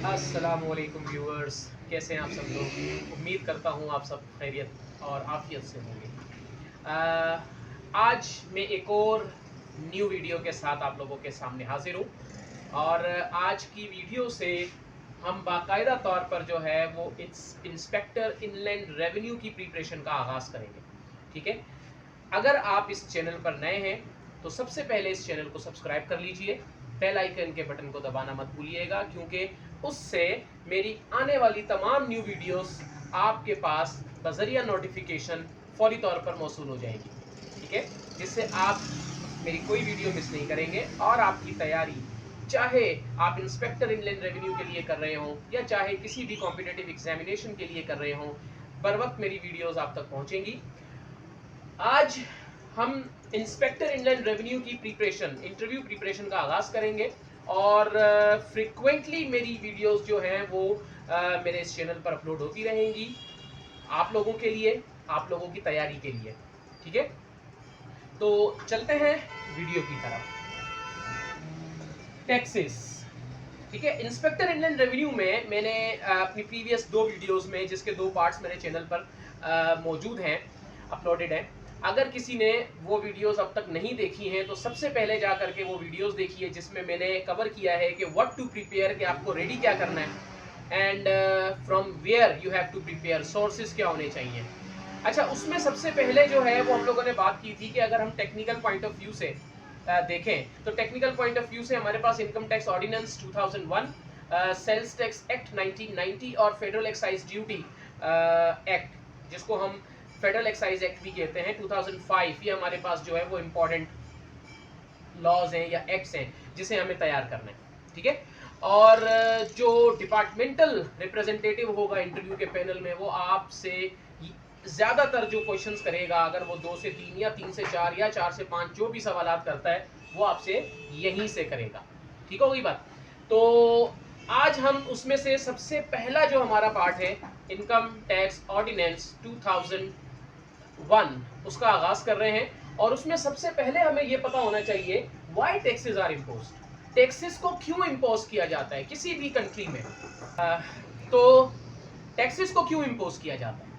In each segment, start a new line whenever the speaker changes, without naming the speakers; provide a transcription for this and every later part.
अस्सलामुअलैकुम व्यूअर्स, कैसे हैं आप सब लोग। उम्मीद करता हूँ आप सब खैरियत और आफियत से होंगे। आज मैं एक और न्यू वीडियो के साथ आप लोगों के सामने हाजिर हूँ और आज की वीडियो से हम बाकायदा तौर पर जो है वो इंस्पेक्टर इनलैंड रेवेन्यू की प्रिपरेशन का आगाज़ करेंगे। ठीक है, अगर आप इस चैनल पर नए हैं तो सबसे पहले इस चैनल को सब्सक्राइब कर लीजिए, बेल आइकन के बटन को दबाना मत भूलिएगा, क्योंकि उससे मेरी आने वाली तमाम न्यू वीडियोस आपके पास बजरिया नोटिफिकेशन फौरी तौर पर मौसूल हो जाएंगी। ठीक है, जिससे आप मेरी कोई वीडियो मिस नहीं करेंगे और आपकी तैयारी, चाहे आप इंस्पेक्टर इनलैंड रेवेन्यू के लिए कर रहे हों या चाहे किसी भी कॉम्पिटिटिव एग्जामिनेशन के लिए कर रहे हों, बर वक्त मेरी वीडियोस आप तक पहुंचेंगी। आज हम इंस्पेक्टर इनलैंड रेवेन्यू की प्रिपरेशन, इंटरव्यू प्रिपरेशन का आगाज़ करेंगे और फ्रिक्वेंटली मेरी वीडियोस जो हैं वो मेरे इस चैनल पर अपलोड होती रहेंगी आप लोगों के लिए, आप लोगों की तैयारी के लिए। ठीक है, तो चलते हैं वीडियो की तरफ। टैक्सेस। ठीक है, इंस्पेक्टर इनलैंड रेवेन्यू में मैंने अपनी प्रीवियस दो वीडियोस में, जिसके दो पार्ट्स मेरे चैनल पर मौजूद हैं, अपलोडेड हैं, अगर किसी ने वो वीडियोस अब तक नहीं देखी हैं तो सबसे पहले जा करके वो वीडियोस देखिए, जिसमें मैंने कवर किया है कि व्हाट टू प्रिपेयर, कि आपको रेडी क्या करना है and from where you have to prepare, sources क्या होने चाहिए। अच्छा, उसमें सबसे पहले जो है वो हम लोगों ने बात की थी कि अगर हम टेक्निकल पॉइंट ऑफ व्यू से देखें तो टेक्निकल पॉइंट ऑफ व्यू से हमारे पास income tax ordinance 2001, sales tax act 1990 और फेडरल एक्साइज ड्यूटी एक्ट, जिसको हम फेडरल एक्साइज एक्ट भी कहते हैं, 2005, ये हमारे पास जो है वो इम्पोर्टेंट लॉज हैं या एक्ट्स हैं जिसे हमें तैयार करना है। ठीक है, और जो डिपार्टमेंटल रिप्रेजेंटेटिव होगा इंटरव्यू के पैनल में, वो आपसे ज्यादातर जो क्वेश्चंस करेगा, अगर वो 2 से 3 या 3 से 4 या 4 से 5 जो भी सवाल करता है वो आपसे यहीं से करेगा। ठीक हो गई बात। तो आज हम उसमें से सबसे पहला जो हमारा पार्ट है, इनकम टैक्स ऑर्डिनेंस 2001, उसका आगाज कर रहे हैं। और उसमें सबसे पहले हमें यह पता होना चाहिए why taxes are imposed. Taxes को क्यों इम्पोज किया जाता है किसी भी कंट्री में। तो टैक्सेस को क्यों इम्पोज किया जाता है?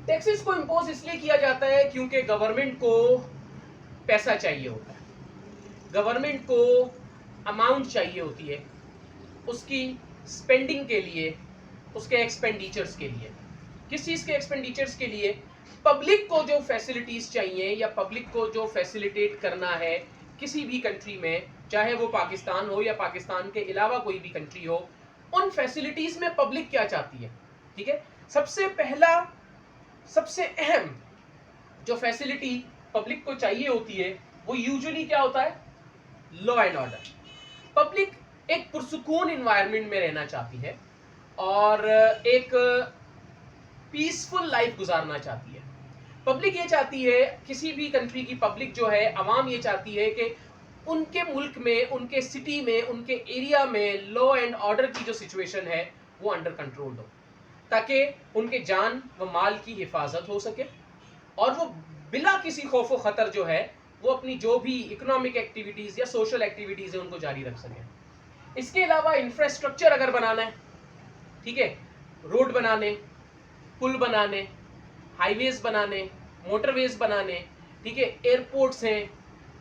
टैक्सेस को इम्पोज इसलिए किया जाता है क्योंकि गवर्नमेंट को पैसा चाहिए होता है, गवर्नमेंट को अमाउंट चाहिए होती है उसकी स्पेंडिंग के लिए, उसके एक्सपेंडिचर्स के लिए। किस चीज के एक्सपेंडिचर्स के लिए? पब्लिक को जो फैसिलिटीज चाहिए या पब्लिक को जो फैसिलिटेट करना है किसी भी कंट्री में, चाहे वो पाकिस्तान हो या पाकिस्तान के अलावा कोई भी कंट्री हो, उन फैसिलिटीज में पब्लिक क्या चाहती है। ठीक है, सबसे पहला, सबसे अहम जो फैसिलिटी पब्लिक को चाहिए होती है वो यूजुअली क्या होता है? Law and order. पब्लिक एक पुरसुकून एनवायरनमेंट में रहना चाहती है और एक पीसफुल लाइफ गुजारना चाहती है। पब्लिक ये चाहती है, किसी भी कंट्री की पब्लिक जो है, आवाम ये चाहती है कि उनके मुल्क में, उनके सिटी में, उनके एरिया में लॉ एंड ऑर्डर की जो सिचुएशन है वो अंडर कंट्रोल हो, ताकि उनके जान व माल की हिफाजत हो सके और वो बिला किसी खौफ व खतर जो है वो अपनी जो भी इकोनॉमिक एक्टिविटीज या सोशल एक्टिविटीज है उनको जारी रख सके। इसके अलावा इंफ्रास्ट्रक्चर अगर बनाना है, ठीक है, रोड बनाने, पुल बनाने, हाईवेज बनाने, मोटरवेज बनाने, ठीक है, एयरपोर्ट्स हैं,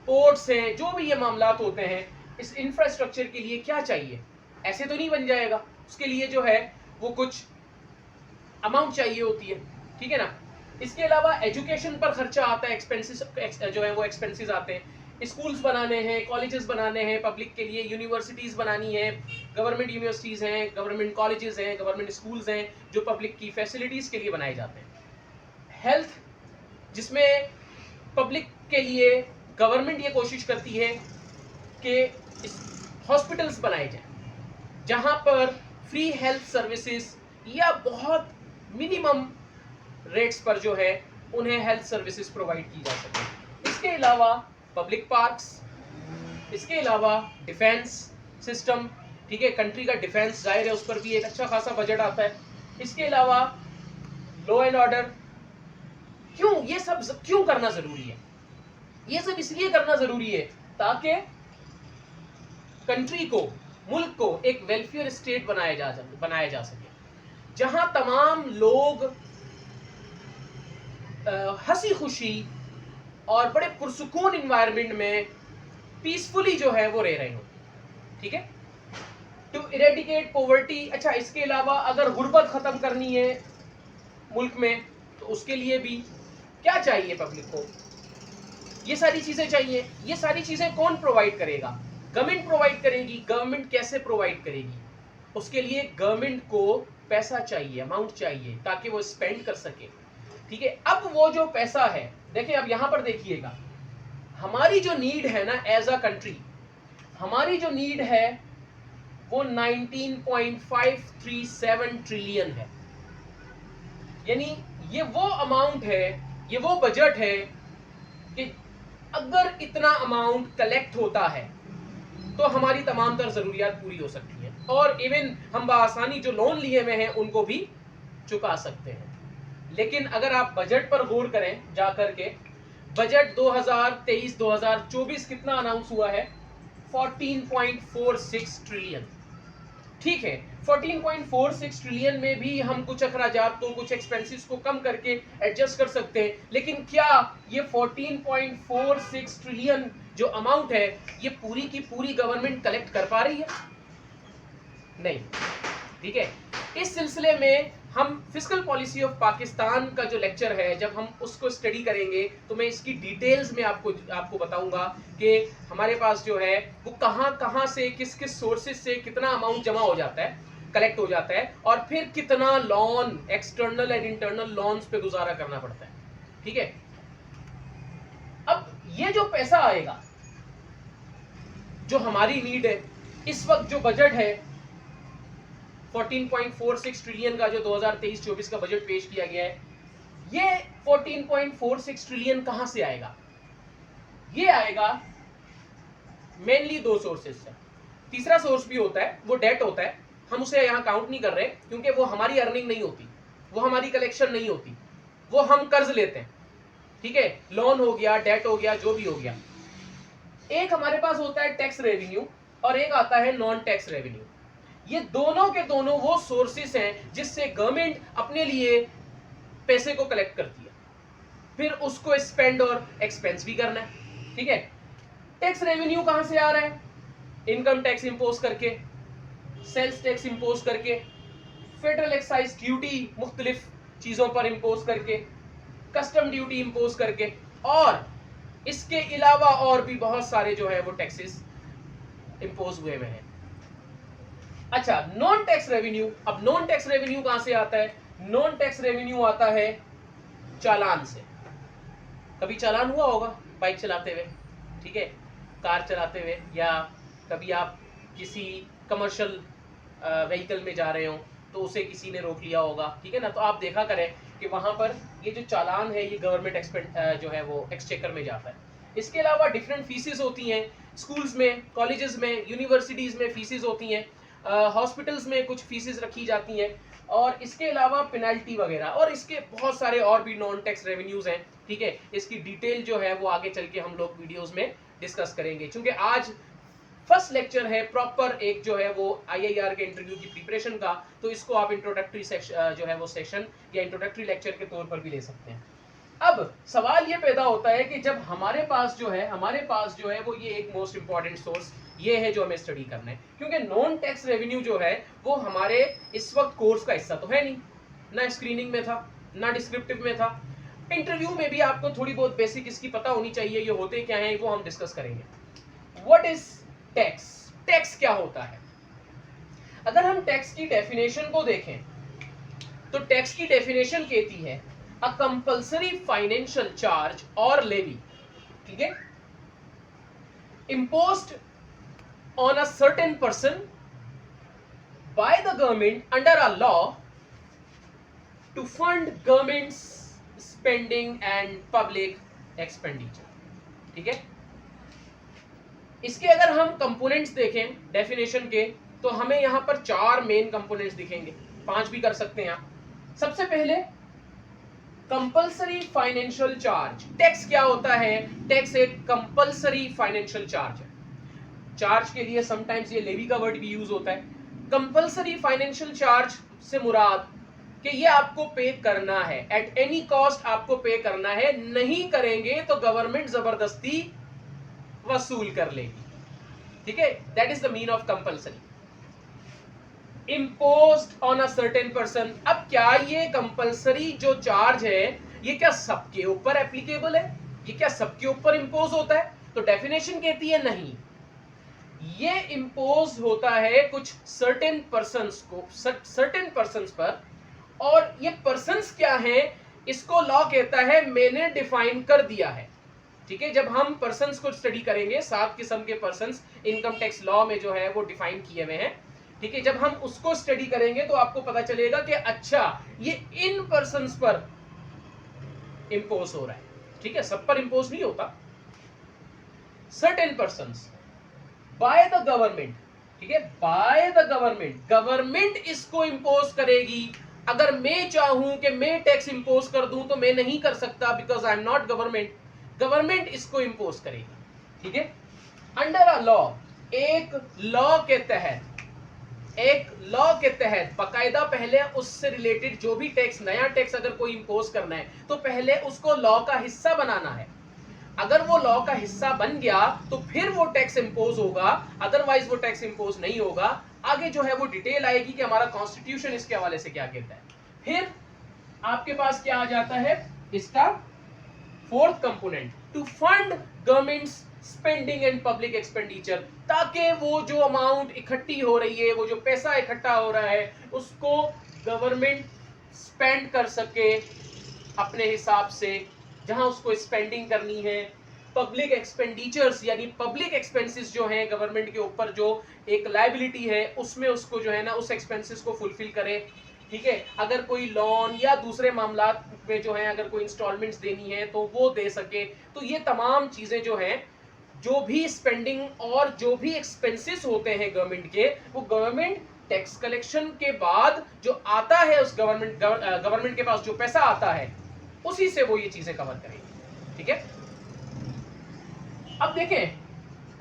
पोर्ट्स हैं, जो भी ये मामलात होते हैं, इस इंफ्रास्ट्रक्चर के लिए क्या चाहिए? ऐसे तो नहीं बन जाएगा, उसके लिए जो है वो कुछ अमाउंट चाहिए होती है। ठीक है ना। इसके अलावा एजुकेशन पर खर्चा आता है, एक्सपेंसेस जो है वो एक्सपेंसेस आते हैं। स्कूल्स बनाने हैं, कॉलेजेस बनाने हैं पब्लिक के लिए, यूनिवर्सिटीज़ बनानी है, गवर्नमेंट यूनिवर्सिटीज़ हैं, गवर्नमेंट कॉलेजेस हैं, गवर्नमेंट स्कूल्स हैं जो पब्लिक की फैसिलिटीज़ के लिए बनाए जाते हैं। हेल्थ, जिसमें पब्लिक के लिए गवर्नमेंट ये कोशिश करती है कि हॉस्पिटल्स बनाए जाएं जहां पर फ्री हेल्थ सर्विसेज या बहुत मिनिमम रेट्स पर जो है उन्हें हेल्थ सर्विसेज प्रोवाइड की जा सके। इसके अलावा पब्लिक पार्क्स, इसके अलावा डिफेंस सिस्टम, ठीक है, कंट्री का डिफेंस जाहिर है उस पर भी एक अच्छा खासा बजट आता है। इसके अलावा लॉ एंड ऑर्डर। क्यों ये सब क्यों करना जरूरी है? ये सब इसलिए करना जरूरी है ताकि कंट्री को मुल्क को एक वेलफेयर स्टेट बनाया जा सके, जहां तमाम लोग हंसी खुशी और बड़े पुरसुकून इन्वायरमेंट में पीसफुली जो है वो रह रहे हो। ठीक है, टू इरेडिकेट पॉवर्टी। अच्छा, इसके अलावा अगर गुर्बत खत्म करनी है मुल्क में तो उसके लिए भी क्या चाहिए पब्लिक को, ये सारी चीजें चाहिए। ये सारी चीजें कौन प्रोवाइड करेगा? गवर्नमेंट प्रोवाइड करेगी। गवर्नमेंट कैसे प्रोवाइड करेगी? उसके लिए गवर्नमेंट को पैसा चाहिए, अमाउंट चाहिए, ताकि वो स्पेंड कर सके। ठीक है, अब वो जो पैसा है, देखिए अब यहां पर देखिएगा, हमारी जो नीड है ना एज अ कंट्री, हमारी जो नीड है वो 19.537 ट्रिलियन है। यानी ये वो अमाउंट है, ये वो बजट है कि अगर इतना अमाउंट कलेक्ट होता है तो हमारी तमाम तर जरूरियात पूरी हो सकती हैं, और इवन हम बआसानी जो लोन लिए हुए हैं उनको भी चुका सकते हैं। लेकिन अगर आप बजट पर गौर करें जाकर के, बजट 2023-2024 कितना अनाउंस हुआ है? 14.46 ट्रिलियन। ठीक है, 14.46 ट्रिलियन में भी हम कुछ अखराजात को, कुछ एक्सपेंसेस को कम करके एडजस्ट कर सकते हैं, लेकिन क्या ये 14.46 ट्रिलियन जो अमाउंट है ये पूरी की पूरी गवर्नमेंट कलेक्ट कर पा रही है? नहीं। ठीक है, इस सिलसिले में हम फिस्कल पॉलिसी ऑफ पाकिस्तान का जो लेक्चर है, जब हम उसको स्टडी करेंगे तो मैं इसकी डिटेल्स में आपको बताऊंगा कि हमारे पास जो है वो कहां से, किस किस सोर्सेज से कितना अमाउंट जमा हो जाता है, कलेक्ट हो जाता है, और फिर कितना loan, external and internal loans पे गुजारा करना पड़ता है। ठीक है, अब ये जो पैसा आएगा, जो हमारी नीड है, इस वक्त जो बजट है 14.46 ट्रिलियन का, जो 2023-24 का बजट पेश किया गया है, ये 14.46 ट्रिलियन कहां से आएगा? ये आएगा मेनली दो सोर्सेज से। तीसरा सोर्स भी होता है, वो डेट होता है, हम उसे यहां काउंट नहीं कर रहे क्योंकि वो हमारी अर्निंग नहीं होती, वो हमारी कलेक्शन नहीं होती, वो हम कर्ज लेते हैं। ठीक है, लोन हो गया, डेट हो गया, जो भी हो गया। एक हमारे पास होता है टैक्स रेवेन्यू और एक आता है नॉन टैक्स रेवेन्यू। ये दोनों के दोनों वो सोर्सेस हैं जिससे गवर्नमेंट अपने लिए पैसे को कलेक्ट करती है, फिर उसको स्पेंड और एक्सपेंस भी करना है। ठीक है, टैक्स रेवेन्यू कहां से आ रहा है? इनकम टैक्स इंपोज करके, सेल्स टैक्स इंपोज करके, फेडरल एक्साइज ड्यूटी मुख्तलिफ चीजों पर इंपोज करके, कस्टम ड्यूटी इंपोज करके, और इसके अलावा और भी बहुत सारे जो है वो टैक्सेस इंपोज हुए हैं। अच्छा, नॉन टैक्स रेवेन्यू। अब नॉन टैक्स रेवेन्यू कहां से आता है? नॉन टैक्स रेवेन्यू आता है चालान से। कभी चालान हुआ होगा बाइक चलाते हुए, ठीक है, कार चलाते हुए, या कभी आप किसी कमर्शियल व्हीकल में जा रहे हो तो उसे किसी ने रोक लिया होगा, ठीक है ना, तो आप देखा करें कि वहां पर ये जो चालान है ये गवर्नमेंट जो है वो एक्सचेकर में जाता है। इसके अलावा डिफरेंट फीसेस होती हैं, स्कूल्स में, कॉलेजेस में, यूनिवर्सिटीज़ में फीसेस होती हैं, हॉस्पिटल्स में कुछ फीसेस रखी जाती हैं, और इसके अलावा पेनल्टी वगैरह, और इसके बहुत सारे और भी नॉन टैक्स रेवेन्यूज़ हैं। ठीक है, इसकी डिटेल जो है वो आगे चल के हम लोग वीडियोज़ में डिस्कस करेंगे, क्योंकि आज फर्स्ट लेक्चर है प्रॉपर एक जो है वो IIR के इंटरव्यू की प्रिपरेशन का, तो इसको आप इंट्रोडक्टरी जो है वो सेशन या इंट्रोडक्टरी लेक्चर के तौर पर भी ले सकते हैं। अब सवाल ये पैदा होता है कि जब हमारे पास जो है वो ये एक मोस्ट इंपॉर्टेंट सोर्स ये है जो हमें स्टडी करना है, क्योंकि नॉन टैक्स रेवेन्यू जो है वो हमारे इस वक्त कोर्स का हिस्सा तो है नहीं, ना स्क्रीनिंग में था, ना डिस्क्रिप्टिव में था, इंटरव्यू में भी आपको थोड़ी बहुत बेसिक इसकी पता होनी चाहिए, ये होते क्या हैं वो हम डिस्कस करेंगे। What is tax? टैक्स क्या होता है? अगर हम टैक्स की डेफिनेशन को देखें तो टैक्स की डेफिनेशन कहती है अ कंपल्सरी फाइनेंशियल चार्ज और लेवी, ठीक है, imposed on a certain person by the government under a law to fund government's spending and public expenditure। ठीक है, इसके अगर हम कंपोनेंट्स देखें डेफिनेशन के तो हमें यहां पर 4 मेन कंपोनेंट्स दिखेंगे, 5 भी कर सकते हैं आप। सबसे पहले कंपल्सरी फाइनेंशियल चार्ज। टैक्स क्या होता है? टैक्स एक कंपल्सरी फाइनेंशियल चार्ज है। चार्ज के लिए समटाइम्स ये लेवी का वर्ड भी यूज होता है। कंपल्सरी फाइनेंशियल चार्ज से मुराद कि ये आपको पे करना है, एट एनी कॉस्ट आपको पे करना है, नहीं करेंगे तो गवर्नमेंट जबरदस्ती वसूल कर लेगी। ठीक है, that is the mean of compulsory. Imposed on a certain person, अब क्या ये कंपल्सरी जो चार्ज है ये क्या सबके ऊपर एप्लीकेबल है, ये क्या सबके ऊपर इम्पोज होता है? तो डेफिनेशन कहती है नहीं, ये इम्पोज होता है कुछ सर्टेन पर्सन्स को, सर्टेन पर्सन्स पर। और ये पर्सन्स क्या है, इसको लॉ कहता है मैंने डिफाइन कर दिया है। ठीक है, जब हम पर्सन्स को स्टडी करेंगे, 7 किस्म के पर्सन्स इनकम टैक्स लॉ में जो है वो डिफाइन किए हुए हैं। ठीक है, जब हम उसको स्टडी करेंगे तो आपको पता चलेगा कि अच्छा ये इन पर्सन्स पर इंपोज हो रहा है। ठीक है, सब पर इंपोज नहीं होता, certain persons by the government. ठीक है, बाय द गवर्नमेंट, गवर्नमेंट इसको इंपोज करेगी। अगर मैं चाहूं कि मैं टैक्स इंपोज कर दूं तो मैं नहीं कर सकता, because I am not government, government इसको इंपोज करेगी। ठीक है, अंडर अ लॉ, एक लॉ के तहत, एक लॉ के तहत बाकायदा पहले उससे रिलेटेड जो भी टैक्स, नया टैक्स अगर कोई इंपोज करना है तो पहले उसको लॉ का हिस्सा बनाना है। अगर वो लॉ का हिस्सा बन गया तो फिर वो टैक्स इंपोज होगा, अदरवाइज वो टैक्स इंपोज नहीं होगा। आगे जो है वो डिटेल आएगी कि हमारा कॉन्स्टिट्यूशन इसके हवाले से क्या कहता है। फिर आपके पास क्या आ जाता है, इसका fourth component, to fund governments spending and public expenditure, ताकि वो जो अमाउंट इकट्ठी हो रही है, वो जो पैसा इकट्ठा हो रहा है, उसको गवर्नमेंट स्पेंड कर सके अपने हिसाब से, जहां उसको स्पेंडिंग करनी है। पब्लिक एक्सपेंडिचर्स यानी पब्लिक एक्सपेंसेस जो हैं गवर्नमेंट के ऊपर, जो एक लायबिलिटी है, उसमें उसको जो है ना उस एक्सपेंसेस को फुलफिल करे। ठीक है, अगर कोई लोन या दूसरे मामला में जो है अगर कोई इंस्टॉलमेंट्स देनी है तो वो दे सके। तो ये तमाम चीजें जो हैं, जो भी स्पेंडिंग और जो भी एक्सपेंसेस होते हैं गवर्नमेंट के, वो गवर्नमेंट टैक्स कलेक्शन के बाद जो आता है उस गवर्नमेंट के पास जो पैसा आता है उसी से वो ये चीजें कवर करेगी। ठीक है, अब देखें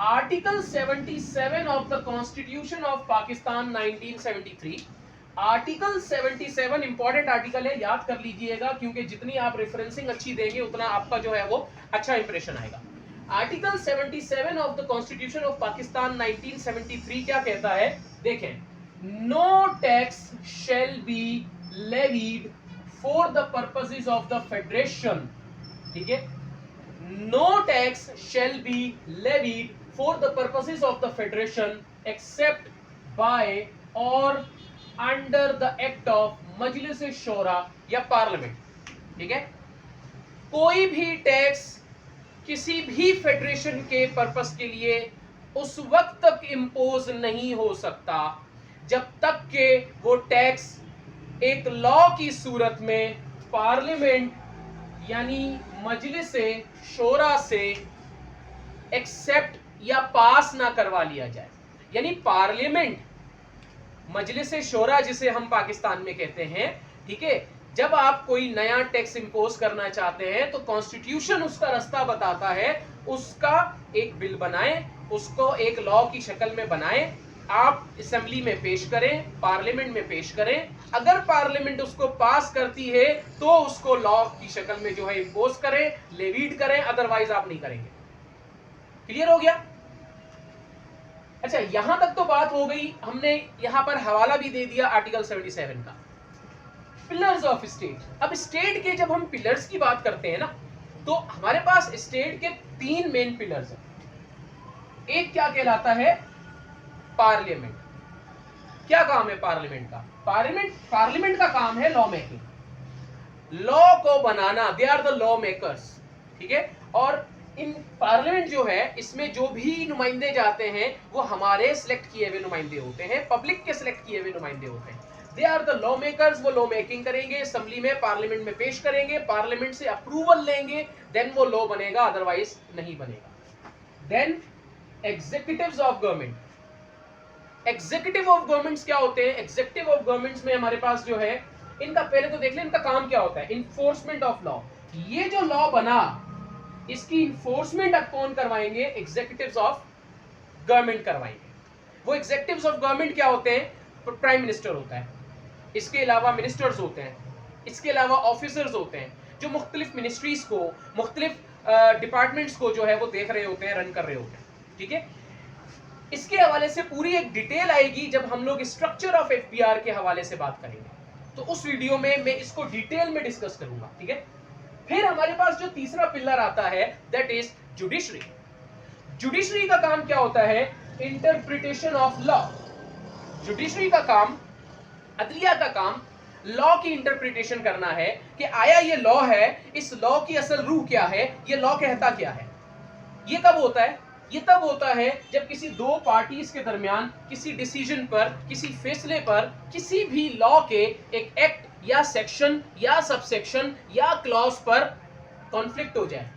article 77 of the constitution of Pakistan 1973। Article 77 important article है, याद कर लीजिएगा, क्योंकि जितनी आप रेफरेंसिंग अच्छी देंगे उतना आपका जो है वो अच्छा इंप्रेशन आएगा। Article 77 of the constitution of Pakistan 1973 क्या कहता है, देखें, no tax shall be levied for the purposes of the federation. ठीक है, no tax shall be levied for the purposes of the federation except by or under the act of Majlis Shura या parliament. ठीक है, कोई भी टैक्स किसी भी federation के पर्पस के लिए उस वक्त तक इंपोज नहीं हो सकता जब तक के वो टैक्स एक लॉ की सूरत में पार्लियामेंट यानी मजलिस शोरा से एक्सेप्ट या पास ना करवा लिया जाए। यानी पार्लियामेंट, मजलिस शोरा जिसे हम पाकिस्तान में कहते हैं, ठीक है, जब आप कोई नया टैक्स इंपोज करना चाहते हैं तो कॉन्स्टिट्यूशन उसका रास्ता बताता है, उसका एक बिल बनाएं, उसको एक लॉ की शक्ल में बनाएं, आप असेंबली में पेश करें, पार्लियामेंट में पेश करें। अगर पार्लियामेंट उसको पास करती है तो उसको लॉ की शक्ल में जो है इंपोज करें, लेवीड करें, अदरवाइज आप नहीं करेंगे। क्लियर हो गया? अच्छा, यहां तक तो बात हो गई, हमने यहां पर हवाला भी दे दिया आर्टिकल 77 का। पिलर्स ऑफ स्टेट, अब स्टेट के जब हम पिलर्स की बात करते हैं ना, तो हमारे पास स्टेट के 3 मेन पिलर्स हैं। एक क्या कहलाता है, पार्लियामेंट। क्या काम है पार्लियामेंट का? पार्लियामेंट का काम है लॉ मेकिंग, लॉ को बनाना, they are the law makers. ठीक है, और इन पार्लियामेंट जो है इसमें जो भी नुमाइंदे जाते हैं वो हमारे सिलेक्ट किए हुए नुमाइंदे होते हैं, पब्लिक के सिलेक्ट किए हुए नुमाइंदे होते हैं। They are the law makers, वो लॉ मेकिंग करेंगे, असेंबली में पार्लियामेंट में पेश करेंगे, पार्लियामेंट से अप्रूवल लेंगे, देन वो लॉ बनेगा, अदरवाइज नहीं बनेगा। Then executives of government, executive of governments क्या होते हैं? एग्जीक्यूटिव ऑफ गवर्नमेंट्स में हमारे पास जो है, इनका पहले तो देख लें इनका काम क्या होता है, इन्फोर्समेंट ऑफ लॉ। ये जो लॉ बना इसकी इन्फोर्समेंट अब कौन करवाएंगे? एग्जीक्यूटिव्स ऑफ गवर्नमेंट करवाएंगे। वो एग्जेक्टिव्स ऑफ गवर्नमेंट क्या होते हैं? प्राइम मिनिस्टर होता है, इसके अलावा मिनिस्टर्स होते हैं, इसके अलावा ऑफिसर्स होते हैं जो मुख्तलिफ मिनिस्ट्रीज को, मुख्तलिफ डिपार्टमेंट्स को जो है वो देख रहे होते हैं, रन कर रहे होते हैं। ठीक है, इसके हवाले से पूरी एक डिटेल आएगी जब हम लोग स्ट्रक्चर ऑफ एफबीआर के हवाले से बात करेंगे, तो उस वीडियो में मैं इसको डिटेल में डिस्कस करूंगा। ठीक है, फिर हमारे पास जो तीसरा पिलर आता है दैट इज जुडिशरी। जुडिशरी का काम क्या होता है? Interpretation of law. जुडिशरी का काम, अदलिया का काम लॉ की इंटरप्रिटेशन करना है कि आया ये लॉ है, इस लॉ की असल रूह क्या है, ये लॉ कहता क्या है। ये कब होता है? ये तब होता है जब किसी दो पार्टीज के दरमियान किसी डिसीजन पर, किसी फैसले पर, किसी भी लॉ के एक एक्ट या सेक्शन या सबसेक्शन या क्लॉज पर कॉन्फ्लिक्ट हो जाए।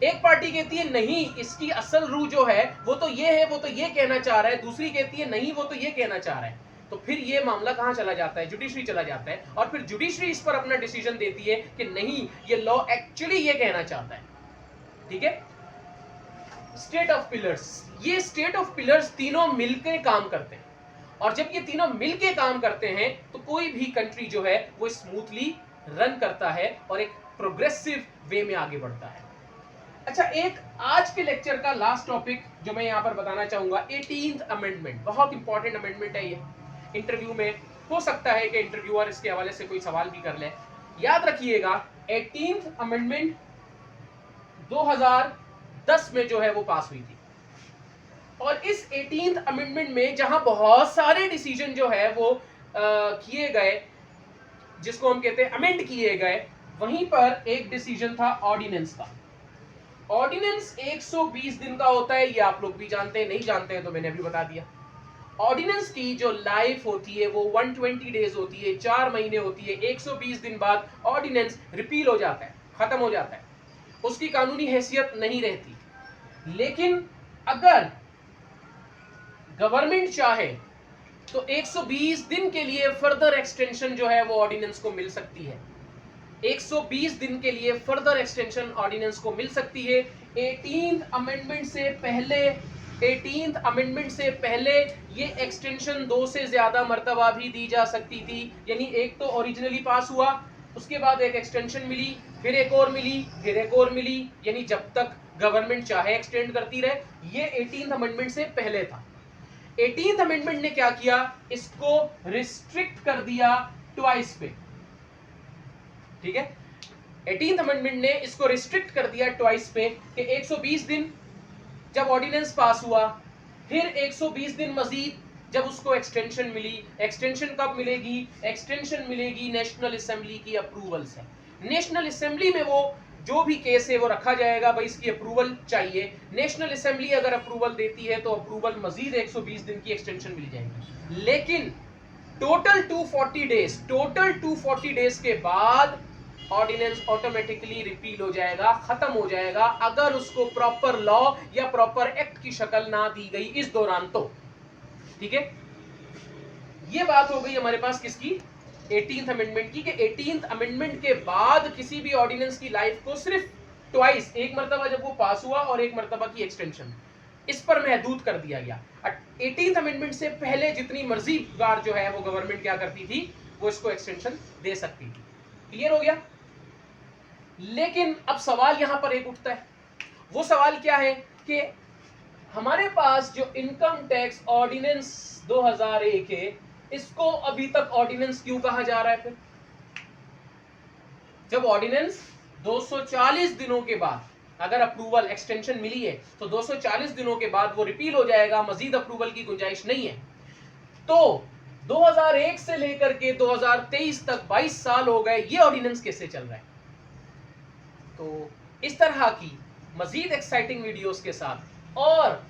एक पार्टी कहती है नहीं, इसकी असल रूह जो है वो तो ये है, वो तो ये कहना चाह रहा है, दूसरी कहती है नहीं, वो तो ये कहना चाह रहा है। तो फिर ये मामला कहां चला जाता है? जुडिशरी चला जाता है, और फिर जुडिशरी इस पर अपना डिसीजन देती है कि नहीं, ये लॉ एक्चुअली ये कहना चाहता है। ठीक है, स्टेट ऑफ पिलर्स, ये स्टेट ऑफ पिलर्स तीनों मिलकर काम करते हैं, और जब ये तीनों मिलकर काम करते हैं तो कोई भी कंट्री जो है वो स्मूथली रन करता है और एक प्रोग्रेसिव वे में आगे बढ़ता है। अच्छा, एक आज के लेक्चर का लास्ट टॉपिक जो मैं यहां पर बताना चाहूंगा, 18th अमेंडमेंट। बहुत इंपॉर्टेंट अमेंडमेंट है ये, इंटरव्यू में हो सकता है कि इंटरव्यूअर इसके हवाले से कोई सवाल भी कर ले। याद रखिएगा, 18th अमेंडमेंट 2010 में जो है वो पास हुई थी, और इस 18th अमेंडमेंट में जहां बहुत सारे डिसीजन जो है वो किए गए, जिसको हम कहते हैं अमेंड किए गए, वहीं पर एक डिसीजन था ऑर्डिनेंस का। ऑर्डिनेंस 120 दिन का होता है, ये आप लोग भी जानते हैं, नहीं जानते हैं तो मैंने अभी बता दिया। ऑर्डिनेंस की जो लाइफ होती है वो 120 डेज होती है, 4 महीने होती है। 120 दिन बाद ऑर्डिनेंस रिपील हो जाता है, खत्म हो जाता है, उसकी कानूनी हैसियत नहीं रहती। लेकिन अगर गवर्नमेंट चाहे तो 120 दिन के लिए फर्दर एक्सटेंशन जो है वो ऑर्डिनेंस को मिल सकती है। 120 दिन के लिए फर्दर एक्सटेंशन ऑर्डिनेंस को मिल सकती है। 18th अमेंडमेंट से पहले, 18th अमेंडमेंट से पहले ये एक्सटेंशन 2 से ज्यादा मर्तबा भी दी जा सकती थी। यानी एक तो ओरिजिनली पास हुआ, उसके बाद एक एक्सटेंशन मिली, फिर एक और मिली, फिर एक और मिली, यानी जब तक गवर्नमेंट चाहे एक्सटेंड करती रहे। ये 18th अमेंडमेंट से पहले था। 18th अमेंडमेंट ने क्या किया? इसको रिस्ट्रिक्ट कर दिया ट्वाइस पे। ठीक है, 18th अमेंडमेंट ने इसको रिस्ट्रिक्ट कर दिया ट्वाइस पे कि 120 दिन जब ऑर्डिनेंस पास हुआ, फिर 120 दिन मजीद जब उसको एक्सटेंशन मिली। एक्सटेंशन कब मिलेगी? एक्सटेंशन मिलेगी नेशनल असेंबली की अप्रूवल से। नेशनल असेंबली में वो जो भी केस है वो रखा जाएगा, भाई इसकी अप्रूवल चाहिए। नेशनल असेंबली अगर अप्रूवल देती है तो अप्रूवल मजीद 120 दिन की एक्सटेंशन मिल जाएगी। लेकिन टोटल 240 डेज के बाद ऑर्डिनेंस ऑटोमेटिकली रिपील हो जाएगा, खत्म हो जाएगा, अगर उसको प्रॉपर लॉ या प्रॉपर एक्ट की शक्ल ना दी गई इस दौरान तो। ठीक है, ये बात हो गई हमारे पास किसकी? 18th अमेंडमेंट की, कि 18th अमेंडमेंट के बाद किसी भी ऑर्डिनेंस की लाइफ को सिर्फ ट्वाइस, एक मर्तबा जब वो पास हुआ और एक मर्तबा की एक्सटेंशन, इस पर महदूद कर दिया गया। 18th अमेंडमेंट से पहले जितनी मर्जी बार जो है वो गवर्नमेंट क्या करती थी, वो इसको एक्सटेंशन दे सकती थी। क्लियर हो गया? लेकिन अब सवाल यहां पर एक उठता है, वो सवाल क्या है कि हमारे पास जो इनकम टैक्स ऑर्डिनेंस 2001 है, इसको अभी तक ऑर्डिनेंस क्यों कहा जा रहा है? फिर जब ऑर्डिनेंस 240 दिनों के बाद अगर अप्रूवल एक्सटेंशन मिली है तो 240 दिनों के बाद वो रिपील हो जाएगा, मजीद अप्रूवल की गुंजाइश नहीं है। तो 2001 से लेकर के 2023 तक 22 साल हो गए, ये ऑर्डिनेंस कैसे चल रहा है? तो इस तरह की मजीद एक्साइटिंग वीडियोस के साथ और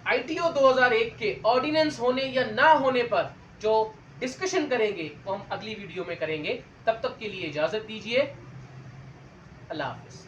आईटीओ 2001 के ऑर्डिनेंस होने या ना होने पर जो डिस्कशन करेंगे वो हम अगली वीडियो में करेंगे। तब तक के लिए इजाजत दीजिए। अल्लाह हाफिज।